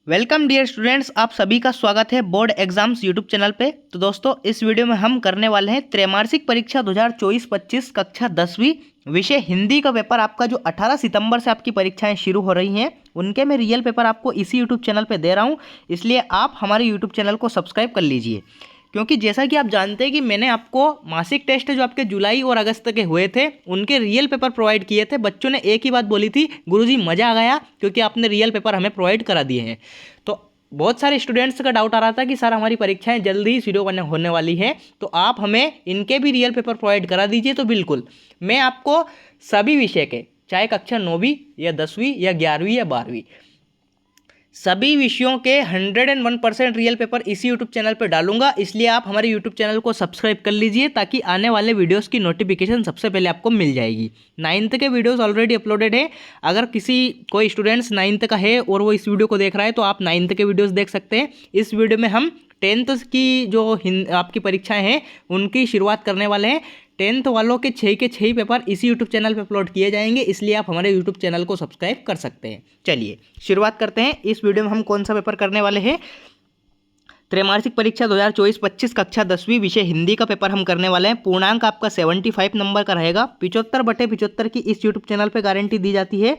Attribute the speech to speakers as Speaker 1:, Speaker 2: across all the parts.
Speaker 1: Welcome dear students, आप सभी का स्वागत है बोर्ड एग्जाम्स यूट्यूब चैनल पे। तो दोस्तों, इस वीडियो में हम करने वाले हैं त्रैमासिक परीक्षा 2024-25 कक्षा 10वीं विषय हिंदी का पेपर। आपका जो 18 सितंबर से आपकी परीक्षाएं शुरू हो रही हैं, उनके मैं रियल पेपर आपको इसी यूट्यूब चैनल पे दे रहा हूँ। इसलिए आप हमारे यूट्यूब चैनल को सब्सक्राइब कर लीजिए, क्योंकि जैसा कि आप जानते हैं कि मैंने आपको मासिक टेस्ट जो आपके जुलाई और अगस्त के हुए थे उनके रियल पेपर प्रोवाइड किए थे। बच्चों ने एक ही बात बोली थी, गुरुजी मज़ा आ गया क्योंकि आपने रियल पेपर हमें प्रोवाइड करा दिए हैं। तो बहुत सारे स्टूडेंट्स का डाउट आ रहा था कि सर हमारी परीक्षाएं जल्दी ही शुरू होने वाली हैं, तो आप हमें इनके भी रियल पेपर प्रोवाइड करा दीजिए। तो बिल्कुल मैं आपको सभी विषय के, चाहे कक्षा 9वीं या 10वीं या 11वीं या 12वीं, सभी विषयों के 101% रियल पेपर इसी यूट्यूब चैनल पर डालूंगा। इसलिए आप हमारे यूट्यूब चैनल को सब्सक्राइब कर लीजिए ताकि आने वाले वीडियोस की नोटिफिकेशन सबसे पहले आपको मिल जाएगी। 9th के वीडियोस ऑलरेडी अपलोडेड है। अगर कोई स्टूडेंट्स 9th का है और वो इस वीडियो को देख रहा है तो आप 9th के वीडियोस देख सकते हैं। इस वीडियो में हम 10th की जो आपकी परीक्षाएं हैं उनकी शुरुआत करने वाले हैं। 10th वालों के 6 के 6 पेपर इसी यूट्यूब चैनल पर अपलोड किए जाएंगे, इसलिए आप हमारे यूट्यूब चैनल को सब्सक्राइब कर सकते हैं। चलिए शुरुआत करते हैं। इस वीडियो में हम कौन सा पेपर करने वाले हैं? त्रैमासिक परीक्षा 2024-25 कक्षा 10वीं विषय हिंदी का पेपर हम करने वाले हैं। पूर्णांक आपका 75 नंबर का रहेगा। 75/75 की इस यूट्यूब चैनल पर गारंटी दी जाती है।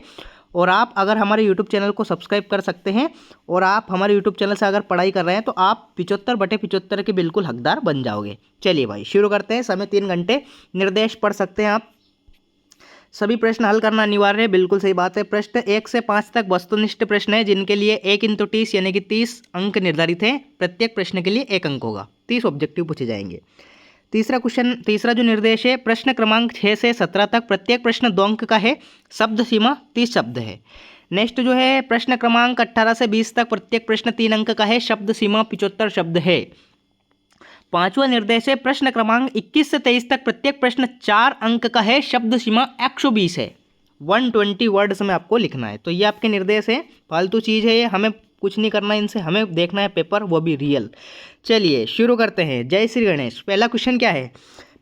Speaker 1: और आप अगर हमारे यूट्यूब चैनल को सब्सक्राइब कर सकते हैं और आप हमारे यूट्यूब चैनल से अगर पढ़ाई कर रहे हैं तो आप 75/75 के बिल्कुल हकदार बन जाओगे। चलिए भाई शुरू करते हैं। समय 3 घंटे। निर्देश पढ़ सकते हैं आप। सभी प्रश्न हल करना अनिवार्य है, बिल्कुल सही बात है। प्रश्न 1 से 5 तक वस्तुनिष्ठ प्रश्न है, जिनके लिए 1 × 30 यानी कि 30 अंक निर्धारित हैं। प्रत्येक प्रश्न के लिए 1 अंक होगा। 30 ऑब्जेक्टिव पूछे जाएंगे। तीसरा जो निर्देश है, प्रश्न क्रमांक 6 से 17 तक प्रत्येक प्रश्न 2 अंक का है। शब्द सीमा 30 शब्द है। नेक्स्ट जो है, प्रश्न क्रमांक 18 से 20 तक प्रत्येक प्रश्न 3 अंक का है। शब्द सीमा 75 शब्द है। 5वां निर्देश है, प्रश्न क्रमांक 21 से 23 तक प्रत्येक प्रश्न 4 अंक का है। शब्द सीमा 120 है। 120 वर्ड्स में आपको लिखना है। तो ये आपके निर्देश है, फालतू चीज़ है ये, हमें कुछ नहीं करना इनसे, हमें देखना है पेपर, वो भी रियल। चलिए शुरू करते हैं। जय श्री गणेश। पहला क्वेश्चन क्या है?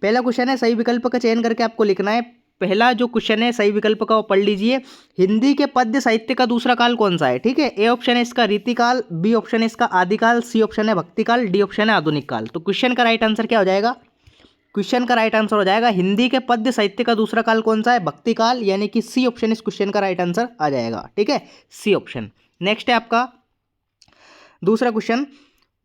Speaker 1: पहला क्वेश्चन है, सही विकल्प का चयन करके आपको लिखना है। पहला जो क्वेश्चन है सही विकल्प का वो पढ़ लीजिए। हिंदी के पद्य साहित्य का दूसरा काल कौन सा है? ठीक है, ए ऑप्शन है इसका रीतिकाल, बी ऑप्शन है इसका आदिकाल, सी ऑप्शन है भक्तिकाल, डी ऑप्शन है आधुनिक काल। तो क्वेश्चन का राइट आंसर क्या हो जाएगा? क्वेश्चन का राइट आंसर हो जाएगा हिंदी के पद्य साहित्य का दूसरा काल कौन सा है? भक्तिकाल, यानी कि सी ऑप्शन इस क्वेश्चन का राइट आंसर आ जाएगा। ठीक है, सी ऑप्शन। नेक्स्ट है आपका दूसरा क्वेश्चन,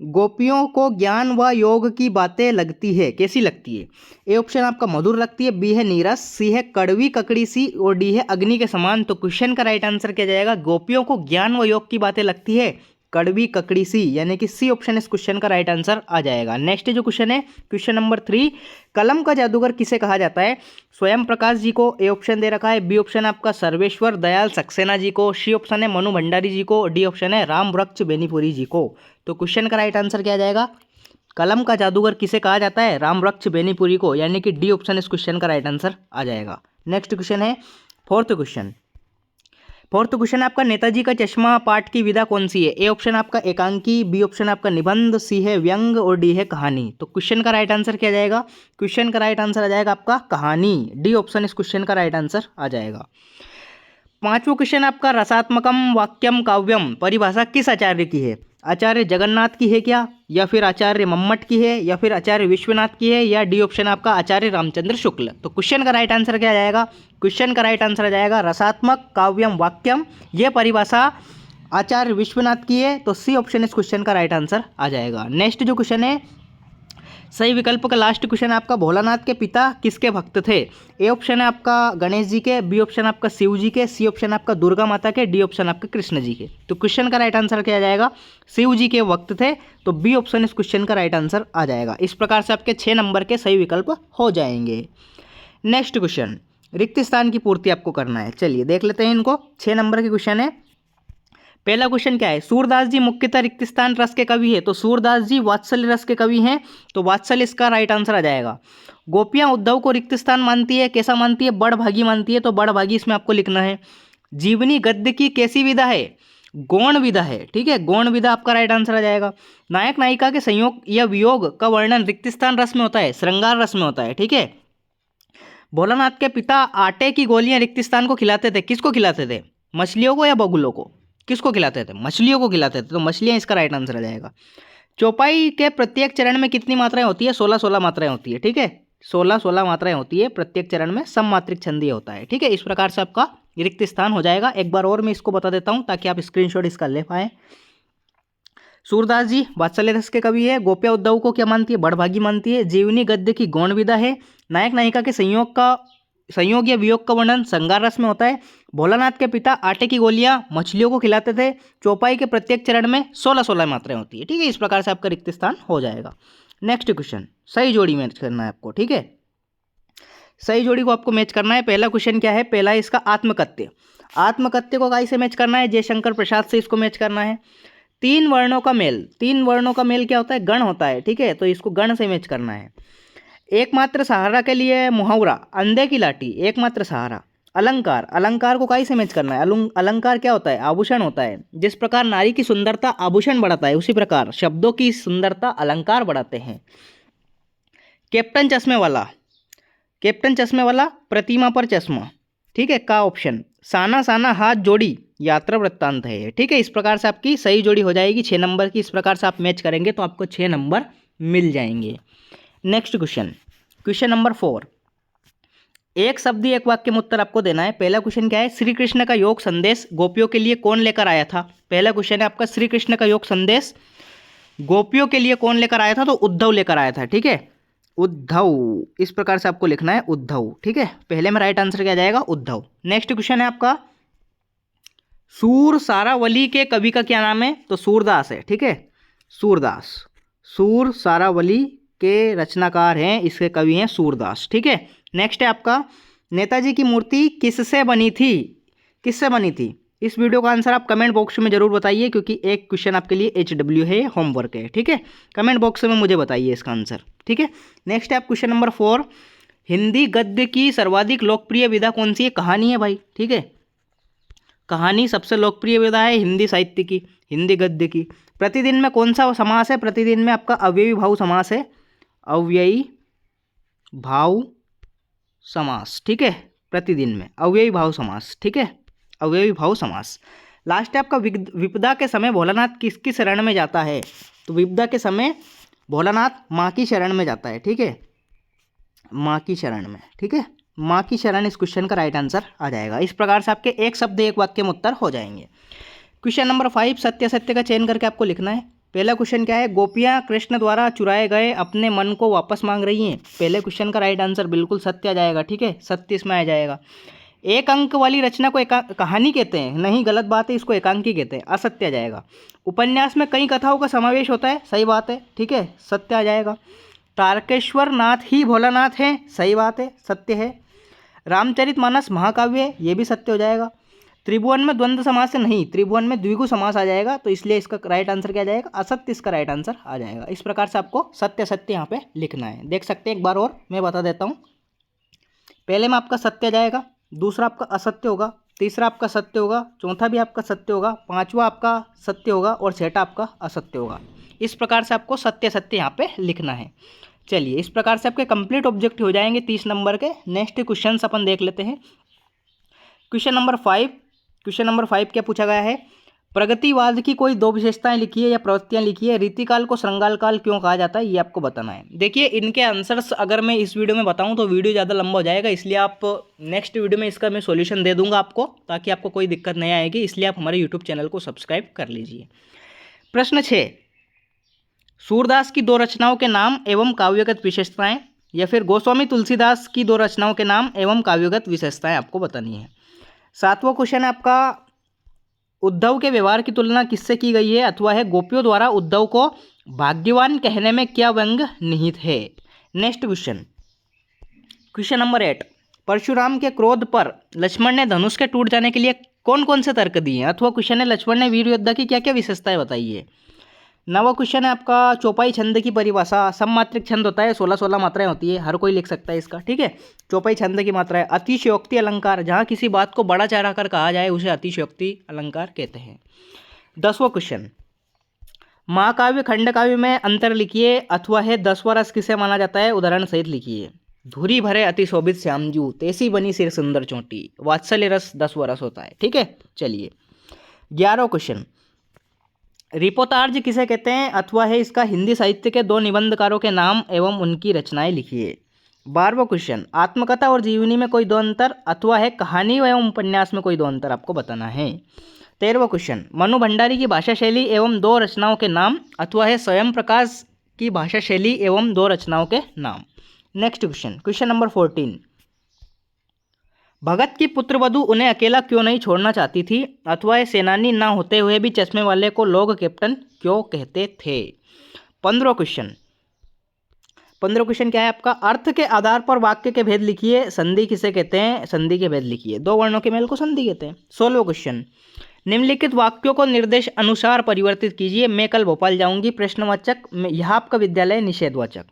Speaker 1: गोपियों को ज्ञान व योग की बातें लगती है, कैसी लगती है? ए ऑप्शन आपका मधुर लगती है, बी है नीरस, सी है कड़वी ककड़ी सी और डी है अग्नि के समान। तो क्वेश्चन का राइट आंसर क्या जाएगा? गोपियों को ज्ञान व योग की बातें लगती है, कड़वी ककड़ी सी, यानी कि सी ऑप्शन इस क्वेश्चन का राइट आंसर आ जाएगा। नेक्स्ट जो क्वेश्चन है, क्वेश्चन नंबर 3, कलम का जादूगर किसे कहा जाता है? स्वयं प्रकाश जी को ए ऑप्शन दे रखा है, बी ऑप्शन आपका सर्वेश्वर दयाल सक्सेना जी को, सी ऑप्शन है मनु भंडारी जी को, डी ऑप्शन है राम वृक्ष बेनीपुरी जी को। तो क्वेश्चन का राइट आंसर क्या जाएगा? कलम का जादूगर किसे कहा जाता है? राम वृक्ष बेनीपुरी को, यानी कि डी ऑप्शन इस क्वेश्चन का राइट आंसर आ जाएगा। नेक्स्ट क्वेश्चन है फोर्थ क्वेश्चन आपका, नेताजी का चश्मा पाठ की विधा कौन सी है? ए ऑप्शन आपका एकांकी, बी ऑप्शन आपका निबंध, सी है व्यंग और डी है कहानी। तो क्वेश्चन का राइट आंसर क्या जाएगा? क्वेश्चन का राइट आंसर आ जाएगा आपका कहानी, डी ऑप्शन इस क्वेश्चन का राइट आंसर आ जाएगा। 5वां क्वेश्चन आपका, रसात्मकम वाक्यम काव्यम परिभाषा किस आचार्य की है? आचार्य जगन्नाथ की है क्या, या फिर आचार्य मम्मट की है, या फिर आचार्य विश्वनाथ की है, या डी ऑप्शन आपका आचार्य रामचंद्र शुक्ल। तो क्वेश्चन का राइट आंसर क्या जाएगा? क्वेश्चन का राइट आंसर आ जाएगा रसात्मक काव्यम वाक्यम, यह परिभाषा आचार्य विश्वनाथ की है। तो सी ऑप्शन इस क्वेश्चन का राइट आंसर आ जाएगा। नेक्स्ट जो क्वेश्चन है, सही विकल्प का लास्ट क्वेश्चन है आपका, भोलानाथ के पिता किसके भक्त थे? ए ऑप्शन है आपका गणेश जी के, बी ऑप्शन आपका शिव जी के, सी ऑप्शन आपका दुर्गा माता के, डी ऑप्शन आपका कृष्ण जी के। तो क्वेश्चन का राइट आंसर क्या जाएगा? शिव जी के भक्त थे। तो बी ऑप्शन इस क्वेश्चन का राइट आंसर आ जाएगा। इस प्रकार से आपके 6 नंबर के सही विकल्प हो जाएंगे। नेक्स्ट क्वेश्चन, रिक्त स्थान की पूर्ति आपको करना है। चलिए देख लेते हैं इनको। 6 नंबर के क्वेश्चन है। पहला क्वेश्चन क्या है? सूरदास जी मुख्यतः रिक्त स्थान रस के कवि है। तो सूरदास जी वात्सल्य रस के कवि हैं, तो वात्सल्य इसका राइट आंसर आ जाएगा। गोपियां उद्धव को रिक्त स्थान मानती है, कैसा मानती है? बड़भागी मानती है, तो बड़भागी इसमें आपको लिखना है। जीवनी गद्य की कैसी विधा है? गौण विधा है। ठीक है, गौण विधा आपका राइट आंसर आ जाएगा। नायक नायिका के संयोग या वियोग का वर्णन रिक्त स्थान रस में होता है, श्रृंगार रस में होता है। ठीक है, भोलानाथ के पिता आटे की गोलियां रिक्त स्थान को खिलाते थे, किसको खिलाते थे? मछलियों को या बगुलों को? किसको खिलाते थे? मछलियों को खिलाते थे, तो मछलियाँ इसका राइट आंसर आ जाएगा। चौपाई के प्रत्येक चरण में कितनी मात्राएं होती है? 16-16 मात्राएं होती है, ठीक है, 16-16 मात्राएं होती है प्रत्येक चरण में, सममात्रिक छंदीय होता है, ठीक है। इस प्रकार से आपका रिक्त स्थान हो जाएगा। एक बार और मैं इसको बता देता हूं ताकि आप स्क्रीनशॉट इसका ले पाएं। सूरदास जी वात्सल्य रस के कवि है। गोपिया उद्धव को क्या मानती है? बड़भागी मानती है। जीवनी गद्य की गौण विधा है। नायक नायिका के संयोग या वियोग का वर्णन श्रृंगार रस में होता है। भोलानाथ के पिता आटे की गोलियां मछलियों को खिलाते थे। चौपाई के प्रत्येक चरण में 16-16 मात्राएं होती है, ठीक है। इस प्रकार से आपका रिक्त स्थान हो जाएगा। नेक्स्ट क्वेश्चन, सही जोड़ी मैच करना है आपको, ठीक है। सही जोड़ी को आपको मैच करना है। पहला क्वेश्चन क्या है? पहला है इसका आत्मकथ्य। आत्मकथ्य को कैसे मैच करना है? जयशंकर प्रसाद से इसको मैच करना है। 3 वर्णों का मेल, 3 वर्णों का मेल क्या होता है? गण होता है, ठीक है, तो इसको गण से मैच करना है। एकमात्र सहारा के लिए मुहावरा, अंधे की लाठी, एकमात्र सहारा। अलंकार, अलंकार को कैसे मैच करना है? अलंकार क्या होता है? आभूषण होता है। जिस प्रकार नारी की सुंदरता आभूषण बढ़ाता है, उसी प्रकार शब्दों की सुंदरता अलंकार बढ़ाते हैं। कैप्टन चश्मे वाला, कैप्टन चश्मे वाला, प्रतिमा पर चश्मा, ठीक है, का ऑप्शन। साना साना हाथ जोड़ी, यात्रा वृत्तांत है, ठीक है। इस प्रकार से आपकी सही जोड़ी हो जाएगी 6 नंबर की। इस प्रकार से आप मैच करेंगे तो आपको 6 नंबर मिल जाएंगे। Next question, question number 4। एक शब्द एक वाक्य में उत्तर आपको देना है। पहला क्वेश्चन क्या है? श्री कृष्ण का योग संदेश गोपियों के लिए कौन लेकर आया था? पहला क्वेश्चन है आपका, श्री कृष्ण का योग संदेश गोपियों के लिए कौन लेकर आया था? तो उद्धव लेकर आया था, ठीक है, उद्धव। इस प्रकार से आपको लिखना है उद्धव, ठीक है। पहले में राइट आंसर क्या जाएगा? उद्धव। नेक्स्ट क्वेश्चन है आपका, सूर सारावली के कवि का क्या नाम है? तो सूरदास है, ठीक है, सूरदास। सूर सारावली के रचनाकार हैं, इसके कवि हैं सूरदास, ठीक है। नेक्स्ट है आपका, नेताजी की मूर्ति किससे बनी थी? किससे बनी थी? इस वीडियो का आंसर आप कमेंट बॉक्स में जरूर बताइए, क्योंकि एक क्वेश्चन आपके लिए HW है, होमवर्क है, ठीक है। कमेंट बॉक्स में मुझे बताइए इसका आंसर, ठीक है। नेक्स्ट है आप क्वेश्चन नंबर 4। हिंदी गद्य की सर्वाधिक लोकप्रिय विधा कौन सी है? कहानी है भाई, ठीक है, कहानी सबसे लोकप्रिय विधा है हिंदी साहित्य की, हिंदी गद्य की। प्रतिदिन में कौन सा समास है? प्रतिदिन में आपका अव्ययी भाव समास है, अव्ययी भाव समास, ठीक है। प्रतिदिन में अव्ययी भाव समास, ठीक है, अव्ययी भाव समास। लास्ट है आपका, विपदा के समय भोलानाथ किसकी शरण में जाता है? तो विपदा के समय भोलानाथ माँ की शरण में जाता है, ठीक है, माँ की शरण में, ठीक है, माँ की शरण इस क्वेश्चन का राइट आंसर आ जाएगा। इस प्रकार से आपके एक शब्द एक वाक्य में उत्तर हो जाएंगे। क्वेश्चन नंबर 5, सत्य सत्य का चयन करके आपको लिखना है। पहला क्वेश्चन क्या है? गोपियाँ कृष्ण द्वारा चुराए गए अपने मन को वापस मांग रही हैं। पहले क्वेश्चन का राइट आंसर बिल्कुल सत्य आ जाएगा, ठीक है, सत्य इसमें आ जाएगा। एक अंक वाली रचना को कहानी कहते हैं, नहीं, गलत बात है, इसको एकांकी कहते हैं, असत्य आ जाएगा। उपन्यास में कई कथाओं का समावेश होता है, सही बात है, ठीक है, सत्य आ जाएगा। तारकेश्वर नाथ ही भोलानाथ हैं, सही बात है, सत्य है। रामचरितमानस महाकाव्य है, ये भी सत्य हो जाएगा। त्रिभुवन में द्वंद्व समास से नहीं, त्रिभुवन में द्विगु समास आ जाएगा, तो इसलिए इसका राइट आंसर क्या जाएगा? असत्य इसका राइट आंसर आ जाएगा। इस प्रकार से आपको सत्य सत्य यहाँ पे लिखना है। देख सकते हैं, एक बार और मैं बता देता हूँ। पहले में आपका सत्य जाएगा, दूसरा आपका असत्य होगा, तीसरा आपका सत्य होगा, चौथा भी आपका सत्य होगा, पांचवा आपका सत्य होगा और छठा आपका असत्य होगा। इस प्रकार से आपको सत्य सत्य यहाँ पे लिखना है। चलिए, इस प्रकार से आपके कंप्लीट ऑब्जेक्टिव हो जाएंगे 30 नंबर के। नेक्स्ट क्वेश्चन अपन देख लेते हैं। क्वेश्चन नंबर 5, क्वेश्चन नंबर 5 क्या पूछा गया है? प्रगतिवाद की कोई 2 विशेषताएं लिखिए या प्रवृत्तियां लिखिए। रीतिकाल को श्रृंगार काल क्यों कहा जाता है, ये आपको बताना है। देखिए, इनके आंसर्स अगर मैं इस वीडियो में बताऊं तो वीडियो ज़्यादा लंबा हो जाएगा, इसलिए आप नेक्स्ट वीडियो में इसका मैं सॉल्यूशन दे दूंगा आपको, ताकि आपको कोई दिक्कत नहीं आएगी। इसलिए आप हमारे यूट्यूब चैनल को सब्सक्राइब कर लीजिए। प्रश्न 6, सूरदास की 2 रचनाओं के नाम एवं काव्यगत विशेषताएं, या फिर गोस्वामी तुलसीदास की 2 रचनाओं के नाम एवं काव्यगत विशेषताएं आपको बतानी है। 7वां क्वेश्चन है आपका, उद्धव के व्यवहार की तुलना किससे की गई है अथवा है गोपियों द्वारा उद्धव को भाग्यवान कहने में क्या व्यंग निहित है। Next question, question number 8, Parshuram के क्रोध पर लक्ष्मण ने धनुष के टूट जाने के लिए कौन कौन से तर्क दिए हैं, अथवा क्वेश्चन है लक्ष्मण ने वीर योद्धा की क्या क्या विशेषताएं बताई है। 9वां क्वेश्चन है आपका, चौपाई छंद की परिभाषा। सममात्रिक छंद होता है, 16-16 मात्राएं होती है, हर कोई लिख सकता है इसका, ठीक है। चौपाई छंद की मात्रा है। अतिशयोक्ति अलंकार, जहाँ किसी बात को बड़ा चढ़ा कर कहा जाए उसे अतिशयोक्ति अलंकार कहते हैं। 10वां क्वेश्चन, महाकाव्य खंड काव्य में अंतर लिखिए, अथवा है 10वां रस किसे माना जाता है, उदाहरण सहित लिखिए। धुरी भरे अति शोभित श्यामजू, तेसी बनी सिर सुंदर चोटी। वात्सल्य रस 10वां रस होता है, ठीक है। चलिए, 11वां क्वेश्चन, रिपोर्ताज किसे कहते हैं अथवा है इसका हिंदी साहित्य के 2 निबंधकारों के नाम एवं उनकी रचनाएं लिखिए। 12वां क्वेश्चन, आत्मकथा और जीवनी में कोई 2 अंतर अथवा है कहानी एवं उपन्यास में कोई 2 अंतर आपको बताना है। 13वां क्वेश्चन, मनु भंडारी की भाषा शैली एवं 2 रचनाओं के नाम अथवा है स्वयं प्रकाश की भाषा शैली एवं 2 रचनाओं के नाम। नेक्स्ट क्वेश्चन, क्वेश्चन नंबर 14, भगत की पुत्रवधू उन्हें अकेला क्यों नहीं छोड़ना चाहती थी अथवा ये सेनानी ना होते हुए भी चश्मे वाले को लोग कैप्टन क्यों कहते थे। 15वां क्वेश्चन क्या है आपका, अर्थ के आधार पर वाक्य के भेद लिखिए, संधि किसे कहते हैं, संधि के भेद लिखिए, 2 वर्णों के मेल को संधि कहते हैं। 16वां क्वेश्चन, निम्नलिखित वाक्यों को निर्देश अनुसार परिवर्तित कीजिए, मैं कल भोपाल जाऊंगी, प्रश्नवाचक, यह आपका विद्यालय, निषेधवाचक।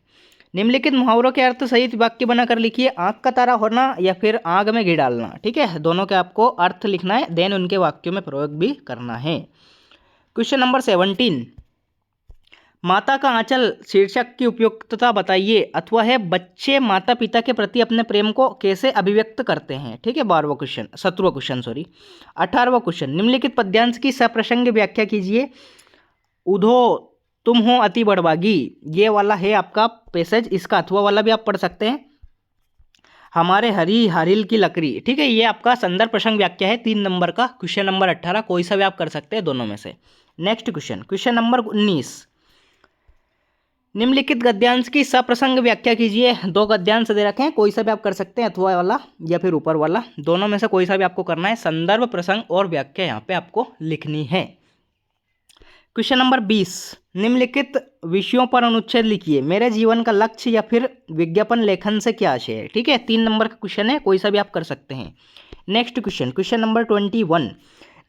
Speaker 1: निम्नलिखित मुहावरों के अर्थ सहित वाक्य बनाकर लिखिए, आंख का तारा होना या फिर आग में घी डालना। ठीक है, दोनों के आपको अर्थ लिखना है, देन उनके वाक्यों में प्रयोग भी करना है। क्वेश्चन नंबर 17, माता का आंचल शीर्षक की उपयुक्तता बताइए अथवा है बच्चे माता पिता के प्रति अपने प्रेम को कैसे अभिव्यक्त करते हैं। ठीक है, 17वां क्वेश्चन 18वां क्वेश्चन, निम्नलिखित पद्यांश की सप्रसंग व्याख्या कीजिए, उधो तुम हो अति बड़भागी, ये वाला है आपका पैसेज, इसका अथवा वाला भी आप पढ़ सकते हैं, हमारे हरी हरिल की लकड़ी। ठीक है, ये आपका संदर्भ प्रसंग व्याख्या है, 3 नंबर का, क्वेश्चन नंबर 18, कोई सा भी आप कर सकते हैं दोनों में से। नेक्स्ट क्वेश्चन, क्वेश्चन नंबर 19, निम्नलिखित गद्यांश की सप्रसंग व्याख्या कीजिए, 2 गद्यांश दे रखे हैं, कोई सा भी आप कर सकते हैं, अथवा वाला या फिर ऊपर वाला, दोनों में से कोई सा भी आपको करना है, संदर्भ प्रसंग और व्याख्या यहाँ पे आपको लिखनी है। क्वेश्चन नंबर 20, निम्नलिखित विषयों पर अनुच्छेद लिखिए, मेरे जीवन का लक्ष्य या फिर विज्ञापन लेखन से क्या आशय है। ठीक है, 3 नंबर का क्वेश्चन है, कोई सा भी आप कर सकते हैं। नेक्स्ट क्वेश्चन, क्वेश्चन नंबर 21,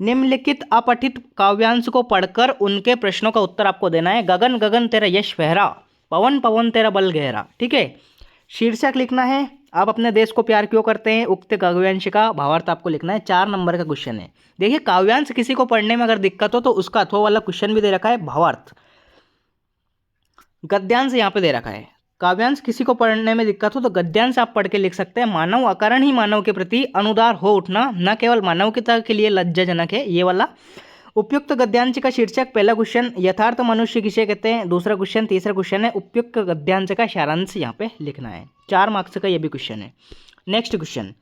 Speaker 1: निम्नलिखित अपठित काव्यांश को पढ़कर उनके प्रश्नों का उत्तर आपको देना है, गगन गगन तेरा यश फहरा, पवन पवन तेरा बल गहरा। ठीक है, शीर्षक लिखना है, आप अपने देश को प्यार क्यों करते हैं, उक्त काव्यांश का भावार्थ आपको लिखना है, 4 नंबर का क्वेश्चन है। देखिए, काव्यांश किसी को पढ़ने में अगर दिक्कत हो तो उसका अथवा वाला क्वेश्चन भी दे रखा है, भावार्थ। गद्यांश यहाँ पे दे रखा है, काव्यांश किसी को पढ़ने में दिक्कत हो तो गद्यांश आप पढ़ के लिख सकते हैं, मानव अकारण ही मानव के प्रति अनुदार हो उठना, न केवल मानवता के लिए लज्जाजनक है, ये वाला। उपयुक्त गद्यांश का शीर्षक, पहला क्वेश्चन यथार्थ मनुष्य किसे कहते हैं, दूसरा क्वेश्चन, तीसरा क्वेश्चन है उपयुक्त गद्यांश का सारांश यहाँ पे लिखना है, 4 मार्क्स का ये भी क्वेश्चन है। नेक्स्ट क्वेश्चन,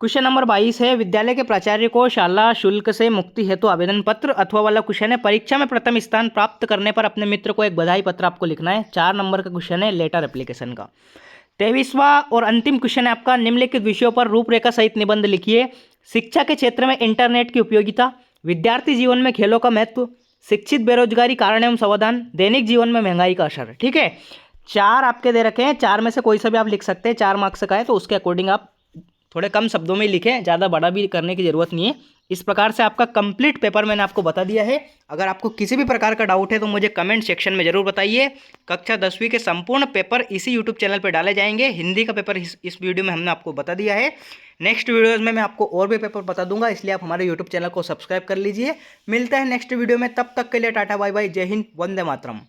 Speaker 1: क्वेश्चन नंबर 22 है, विद्यालय के प्राचार्य को शाला शुल्क से मुक्ति हेतु आवेदन पत्र, अथवा वाला क्वेश्चन है, परीक्षा में प्रथम स्थान प्राप्त करने पर अपने मित्र को एक बधाई पत्र आपको लिखना है, 4 नंबर का क्वेश्चन है, लेटर एप्लीकेशन का। 23वां और अंतिम क्वेश्चन है आपका, निम्नलिखित विषयों पर रूपरेखा सहित निबंध लिखिए, शिक्षा के क्षेत्र में इंटरनेट की उपयोगिता, विद्यार्थी जीवन में खेलों का महत्व, शिक्षित बेरोजगारी कारण एवं समाधान, दैनिक जीवन में महंगाई का असर। ठीक है, 4 आपके दे रखे हैं, 4 में से कोई सा भी आप लिख सकते हैं, 4 मार्क्स का है तो उसके अकॉर्डिंग आप थोड़े कम शब्दों में लिखें, ज़्यादा बड़ा भी करने की ज़रूरत नहीं है। इस प्रकार से आपका कंप्लीट पेपर मैंने आपको बता दिया है। अगर आपको किसी भी प्रकार का डाउट है तो मुझे कमेंट सेक्शन में ज़रूर बताइए। कक्षा 10वीं के संपूर्ण पेपर इसी यूट्यूब चैनल पर डाले जाएंगे। हिंदी का पेपर इस वीडियो में हमने आपको बता दिया है। नेक्स्ट वीडियोज़ में मैं आपको और भी पेपर बता दूंगा, इसलिए आप हमारे यूट्यूब चैनल को सब्सक्राइब कर लीजिए। मिलता है नेक्स्ट वीडियो में, तब तक के लिए टाटा बाय बाय, जय हिंद, वंदे मातरम।